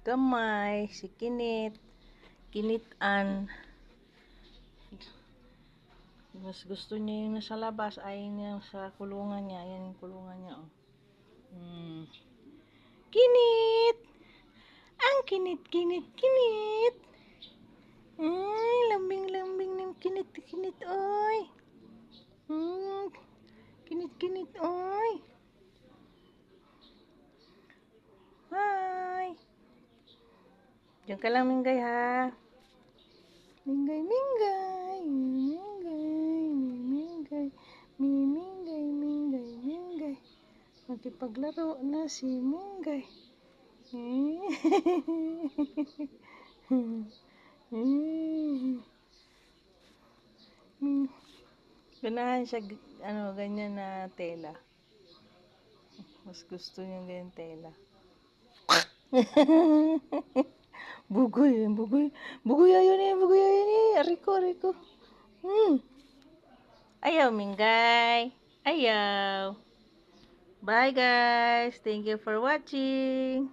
Gamay, si Kinit, Kinitan. Mas gusto niya yung nasa labas, ayaw niya sa kulungan niya. Ayan yung kulungan niya, oh. Kinit! Ang kinit, kinit, kinit! Ay, lambing-lambing ng kinit, kinit, oy! Kinit, kinit, oy! Hi! Diyan ka lang, Minggay, ha? Minggay, Minggay! Minggay, Minggay, Minggay, Minggay, Minggay. Magkipaglaro na si Minggay. Ganahan siya, ganyan na tela. Mas gusto niya ganyan tela. Bugoy, bugoy. Bugoy ayaw niya, bugoy ayaw niya. Ariko, ariko. Ayaw, Minggay. Ayaw. Bye, guys. Thank you for watching.